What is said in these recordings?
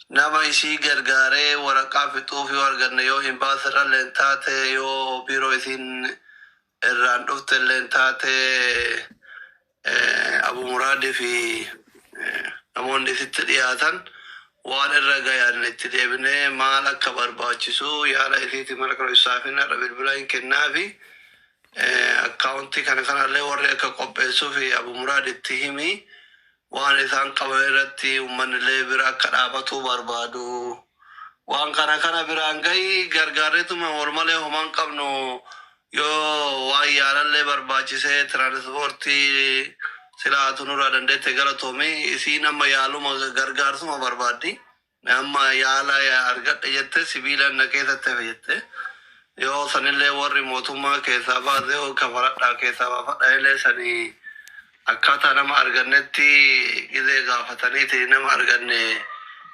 nama isii gargaaree waraqaa fixuuf yoo arganne yoo hin baasirralleen taate yoo biiroo isiin irraan dhuftelleen taate Abu Muraadii fi namoonni isitti dhiyaatan waan irra gayan itti deebinee maal akka barbaachisu yaala isiiti mara kana isaafin irra bilbila hin kennaafi akkaawuntii kana kanallee warri akka qopheessuu fi Abu Muraad itti himi waan isaan qaban irratti uummanillee bira akka dhaabatu barbaadu. Waan kana biraan gahi gargaarreetuma walmalee homaan qabnu yoo waan yaalallee barbaachisee tiraanspoortii silaatu nurraa dandeette galatoomii isiin amma yaaluma gargaarsuma barbaaddi. Amma yaala argadhe jette sibiila na keessatti hafe jette. Yoo sanillee warri mootummaa keessaa baase yoo kafaradhaa keessaa baafadha illee sanii akkaataa nama argannetti gizee gaafataniiti nama arganne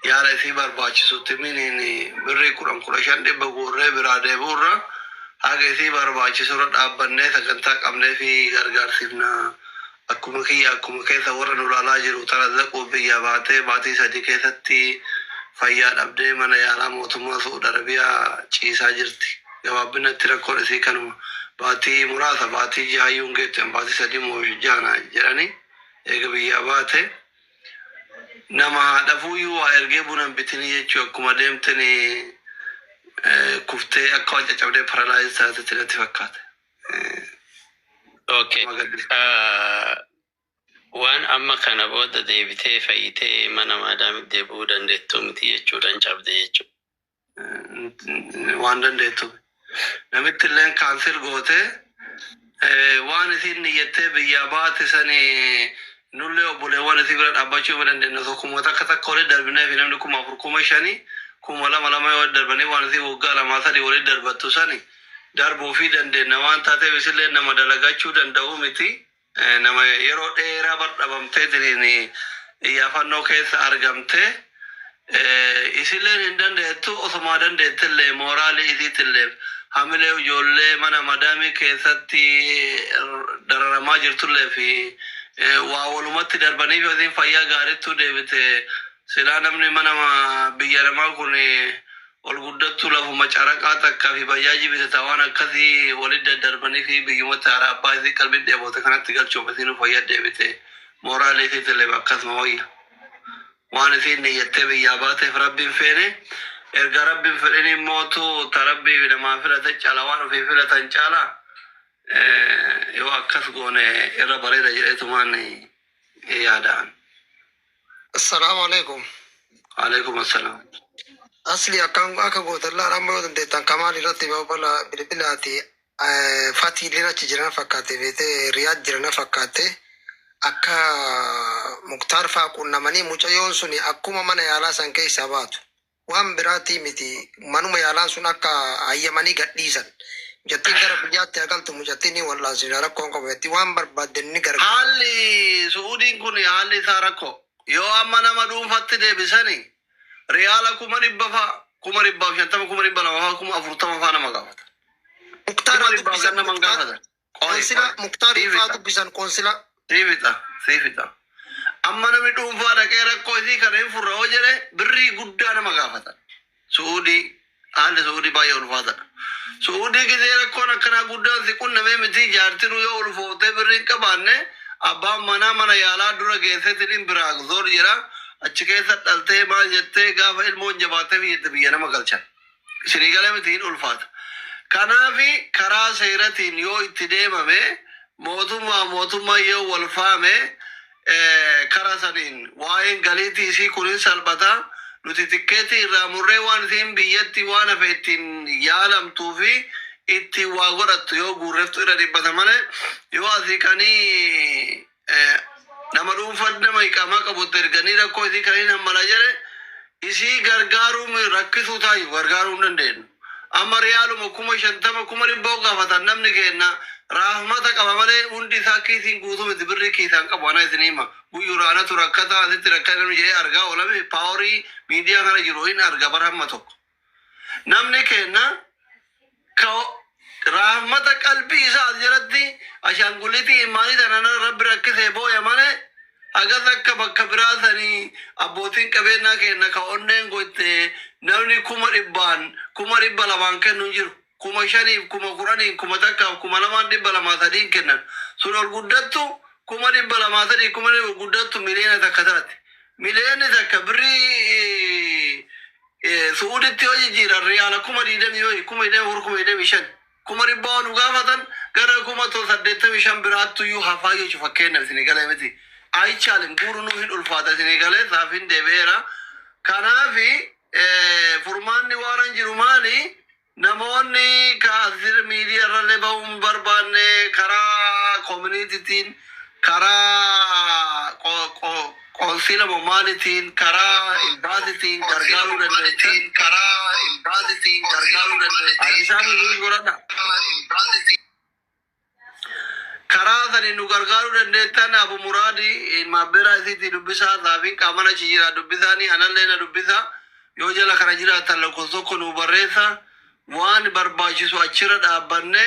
yaala isii barbaachisutti miniin birrii 10,500 guurree biraa deebuurra haga isii barbaachisurra dhaabbannee sagantaa qabnee fi gargaarsifna. Akkuma kiyya akkuma keessa warra nu laalaa jiru tarazaquu biyya baatee baatii 3 keessatti fayyaa dhabdee mana yaalaa mootummaa Saudi Arabiyaa ciisaa jirti. Gabaabinatti rakkoon isii kanuma baatii muraasa baatii jahayyuun geettan baatii 3 moo jaana jedhani eega biyyaa baate nama haadhafuuyyuu waa ergee bunan bitini jechuu akkuma deemtanii kuftee akka waan caccabdee paralaayis taatetti natti fakkaate. Okay. Waan amma kana booda deebitee fayyitee mana maadaamitti deebi'uu dandeettu miti jechuudhaan cabde jechuudha. Waan dandeettu. Namitti illeen kaansel gootee waan isiin niyyattee biyyaa baate sanii nullee obboleewwan isii bira dhaabbachuu hin dandeenye tokkummaa takka walitti darbinee fi namni 4,500 2,200 yoo darbanii waan isii waggaa 2-3 walitti darbattu sanii darbuu fi dandeenya waan taateef isillee nama dalagachuu danda'u miti. Nama yeroo dheeraa bardhabamtee diriin iyyaafannoo keessa argamtee isilleen hin dandeettu osuma dandeettillee mooraalii isiitillee hamilee ijoollee mana madaamii keessatti dararamaa jirtullee fi waa walumatti darbanii fi isiin fayyaa gaarittuu deebite silaa namni mana biyya namaa kun ol guddattu lafuma caraqaa takkaa fi bayyaaji bitata waan akkasii walitti daddarbanii fi biyyumatti haaraa abbaa isii qalbii dheebote kanatti galchuuf isiin fayyaa deebite mooraalii isiitillee akkasuma wayya. Waan isiin niyyattee biyyaa baateef rabbiin feene erga rabbiin fedhini mootu ta rabbii namaa filate caala waan ofii filatan caala yoo akkas goone irra bareeda jedheetumaan yaadaan. Assalamu alaikum. Alaikum assalam. Asli akka gootallaa ramma yoo dandeettan kamaan irratti baabala bilbilaati fatii lirachi jiran fakkaate beete riyaad jiran fakkaate akka muktaar faa qunnamanii mucayyoon suni akkuma mana yaalaa san keessaa baatu waan biraatii miti manuma yaalaa sun akka hayyamanii gadhiisan mucattiin gara biyyaatti agaltu mucattiin wallaansin rakkoon qabeetti waan barbaaddenni gargaara. Haalli Suudiin kun haalli isaa rakkoo yoo amma nama dhuunfatti deebisanii riyaala 100 faa 150 200 40 faa nama gaafata. Muktaar dubbisan nama gaafata. Konsila Muktaar faa dubbisan konsila. Siifita. Amma namni dhuunfaa dhaqee rakkoo isii kana hin furra hoo jedhe birrii guddaa nama gaafatan. Haalli Suudii baay'ee ulfaatadha. Suudii gisee rakkoon akkanaa guddaan si qunnamee miti jaartinu yoo ulfooftee birrii hin qabaanne abbaan mana yaalaa dura geesseetiin biraa zoor jedha achi keessa dhaltee maal jettee gaafa ilmoon jabaatee biyya nama galchan. Isinii galee miti hin ulfaata. Kanaafi karaa seeratiin yoo itti deemame mootummaa yoo wal faame karaa saniin waa'een galiitii isii kunin salphata nuti tikkeetii irraa murree waan isiin biyyatti waan hafe ittiin yaalamtuu fi itti waa godhattu yoo guurreeftu irra dhibbata malee yoo asii kanii nama dhuunfaa nama iqaamaa qabutti erganii rakkoo isii kanii nammala jedhe isii gargaaruu rakkisuu taayu gargaaruu hin dandeenyu. Amma riyaaluma 50,000 100,000 gaafatan namni kenna rahmata qaba malee hundi isaa kiisiin guutuu miti birrii kiisaan qabu ana isin hima guyyuraanatu rakkata asitti rakkata jedhee argaa oolame paaworii miidiyaa kana jiru hin arga barhamma tokko namni kenna rahmata qalbii isaa jalatti ashaangulitii imaanii tanana rabbi rakkisee booya malee Agatha Bakabrazani, Abotin Kabena, Naka Gote, Navni Kumari Balavanka Nujir, Kumashani, Kumakurani, Kumataka, Kumalamandi Balamatadin Kenan. So Gudatu, Kumari Balamatari, Kumari Gudatu, Milena Takatati. Milena Kabri Sudi Theoji, Riana Kumari Demi, Kumari Mission. Kumari Bon Gavatan, Gara Kumatos at Detevision Birat to you have Hayo for Kenas in Galamity. I challenge Guru Ulfata Senegales, Avin de Vera, Kanavi, Furmani Waran Jirumani, Namoni, Kazir Media Ralebaum Barbane, Kara Community Tin, Kara Consila Momalitin, Kara Imbaditin, Gargaru and Tin, Kara Imbaditin, Gargaru and Adisani Gurada. Karazani nugargaru dandeettan Abu Muradi mabbera isitti dubbisa zaafin qaamana achi jira dubbisani anallee na dubbisa yoo jala kana jiraatan lakkoofsa tokko nu barreessa waan barbaachisu achirra dhaabbanne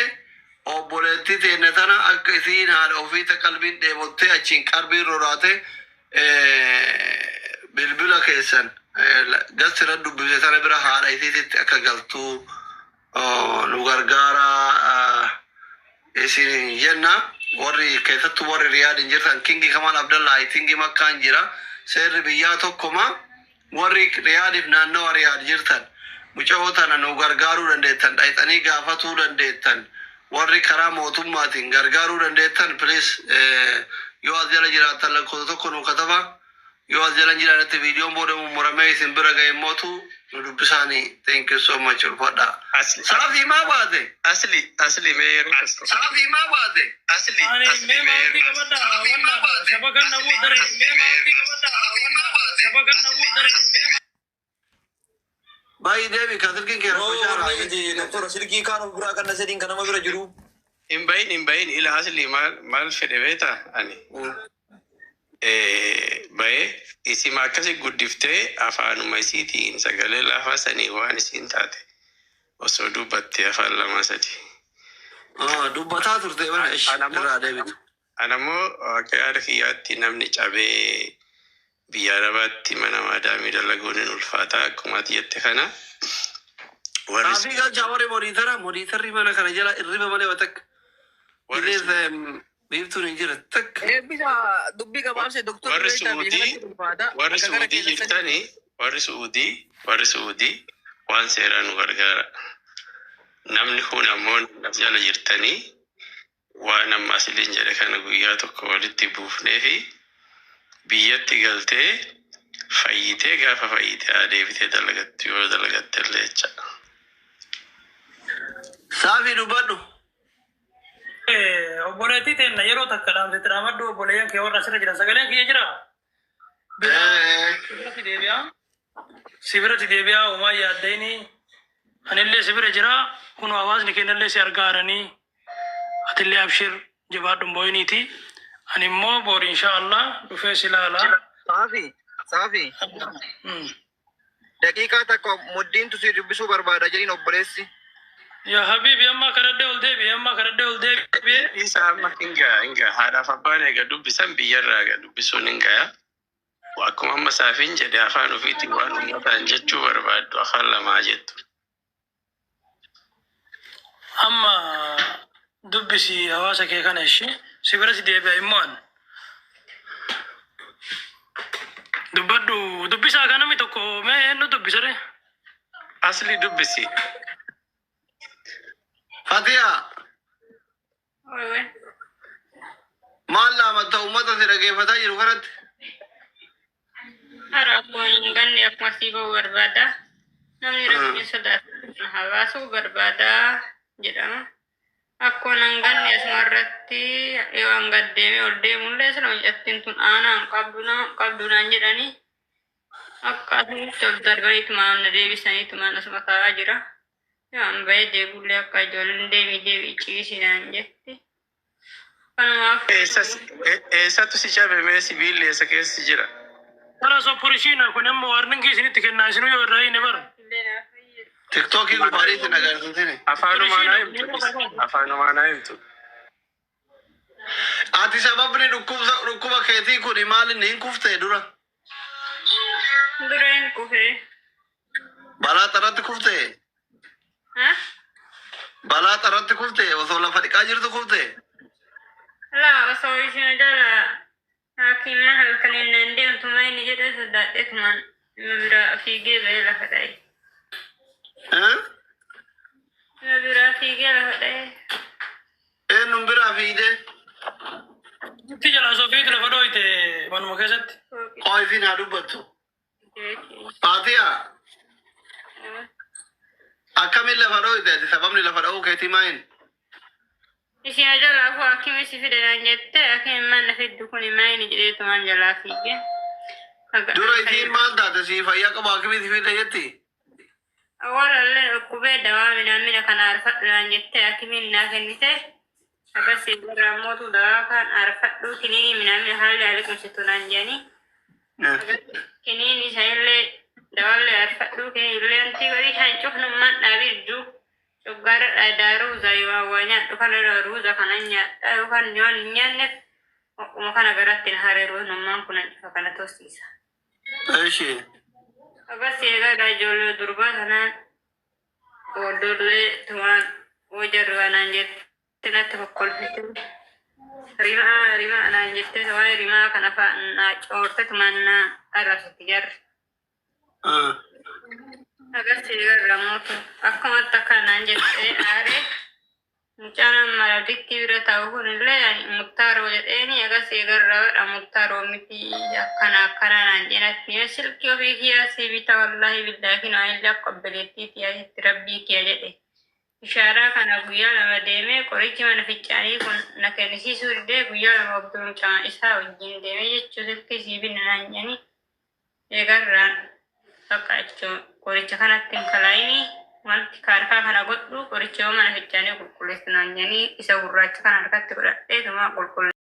obboleettii teenne tana akka isiin haadha ofiita qalbiin dheebottee achiin qalbiin roraate bilbila keessan gasira dubbise tana bira haadha isiititti akka galtuu nu gargaara isin jenna warri keessattuu warri riyaad hin jirtan kingi Kamal Abdallah itingi makkaan jira seerri biyyaa tokkoma warri riyaadiif naannoo riyaad jirtan muca'oo tana nu gargaaruu dandeettan dhayxanii gaafatuu dandeettan warri karaa mootummaatiin gargaaruu dandeettan please yoo as jala jiraattan lakkoofsa tokko nu kataba yoo as jala jiraatti viidiyoon booda mummuramee isin bira ga'e mootu nu dubbisani. Thank you so much ulfadha. Safi ma baate asli meyer Safi ma baate asli me mauti kabada wala sabakan nabu dare me mauti kabada wala sabakan nabu dare Bayi Devi kadirkin kera Oh, di doktor sirki kan bura kan seding kan nama bira juru. imbain ila asli mal fede beta ani baye isima akkasi guddifte afaanuma isiitiin sagalee lafa sanii waan isiin taate osoo dubbatte afaan lama sadi. dubbataa turte bana irraa deebitu. Anammoo akka yaada kiyyaatti namni cabee biyya arabaatti mana maadaamii dalaguun hin ulfaataa akkuma jette kana. Saafii galchaa warri moniitarri mana kana jala irriba malee watakka. Biiftuun hin jira takka. Bisa dubbi gabaabse doktor warri Suudii jirtanii warri Suudii waan seeraan nu gargaara. Namni kun ammoo as jala jirtanii waan amma asiliin jedhe kana guyyaa tokko walitti buufnee fi biyyatti galtee fayyitee gaafa fayyitee adeebitee dalagatte yoo dalagatte illee jecha. Saafii dubbadhu. obboleettii teenna yeroo takka dhaamsatti dhaamaddu obboleeyyan kee warra asirra jiran sagaleen kiyya jira. Sibirati deebi'aa uumaa yaaddayni anillee sibira jira kun hawaasni kennallee si argaaranii atillee abshir jabaadhun booyiniiti ani immoo boori inshaallah dhufee si ilaala. Safi. Daqiiqaa takka muddiin tusi dubbisuu barbaada jedhin obboleessi. Ya habibi amma kadadde ol deebi. Isa amma hinga haadhaaf abbaan eega dubbisan biyyarraa eega dubbisuun hingaya. Akkuma amma saafiin jedhe afaan ofiitiin waan uummataan jechuu barbaaddu afaan lamaa jettu. Amma dubbisi hawaasa kee kana ishi sibira si deebi'a immoo an. Dubbadhu dubbisaa kanami tokko mee eenyu dubbisare? Asli dubbisi. Fatiha. Maal laamatta uummata si dhageeffataa jiru kanatti? Rakkoon ganni akkuma siiboo barbaada. Namni rakkoo sodaatu hawaasuu barbaada jedhama. Akkuma nan ganni asumarratti yoo an gaddeeme ol deemullee sila mucattiin tun aanaan qabdunaan jedhanii akka asumatti ol darbaniitumaan na deebisaniitumaan asuma taa'aa jira. Yoo an bahee deebullee akka ijoolleen deebii ciisinaan jetti. Kanumaaf Eessattu si cabe mee sibiilli eessa keessa jira? Kala soppurishiina kun amma warningi isinitti kennaa isinu yoo irraa hin bar. TikTokii gubaariitiin agarsiisini. Afaanumaan haa himtu. Ati sababni dhukkuba keetii kun maal inni hin kufte dura? Dureen kufe. Balaa xarratti kufte? Balaa xarratti kufte osoo lafa dhiqaa jirtu kufte? Laa osoo isheen jala hakima halkan inni deemtuma inni jedhe sodaadheetumaan bira fiigee ba'ee lafa dha'e. Bira fiigee lafa dha'e. Eenyuun biraa fiigde? Itti jala sofiitu lafa dhooyte manuma keessatti. Qoifi naa dubbattu. Faatiyaa. Akkamiin lafa dhooyte ati sababni lafa dha'uu keetii maayin? Isheen jalaa fuu akkimi si fidan jette akkimi manna fiddu kun maayin jedheetumaan jalaa fiigee. Dura isiin maal taate si fayyaa qabu akkimii si fidda jetti? Awwaalallee dhukkubee dawaa midhaan kana arfadhuudhaan jettee akkimiin naa kennite. Akkasii irraa mootuu dawaa kan arfadhuu kiniini midhaan haalli aliqumsituudhaan jedhanii. Kiniini isaanillee dawaallee arfadhuu kiniillee anti godhii kan cufnummaan dhaabirjuu. Coggaara dhaadaa ruuza yoo waa nyaadhu kana ruuza kana nyaadha yookaan yoo hin nyaanneef akkuma kana garatti na hareeruu nummaan kun cufa kana toosiisa. Eeshi. Akkasii egaa ijoollee durbaa kanaan oddollee tumaan wajarru kanaan jette natti kokkolfite. Rimaa anaan jette waa'ee rimaa kana fa'aa coorte tumaan na arrabsitti jarri. Akkasii egaa mootu akkumatti akkanaan jettee aaree mucaan maladitti bira ta'u kunillee muttaaroo jedheeni akkasii egaa muttaaroo miti akkanaan jedhatti silkii ofii kiyaasii bita wallahi billaakin waa'illee akka obboleettiitti asitti rabbii kiyya jedhe. Ishaaraa kana guyyaa lama deemee qorichi mana fincaanii kun na kennisiisuu didee guyyaa lama obbo mucaan isaa wajjin deemee jechuu silkii sii binna naan jedhanii eegarraan akka jechuun qoricha kanatti hin kalaayini wanti kaarkaa kana godhu qoricha mana fincaanii qulqulleessu naan jedhanii isa gurraacha kana harkatti godhadhee tuma qulqulleessu.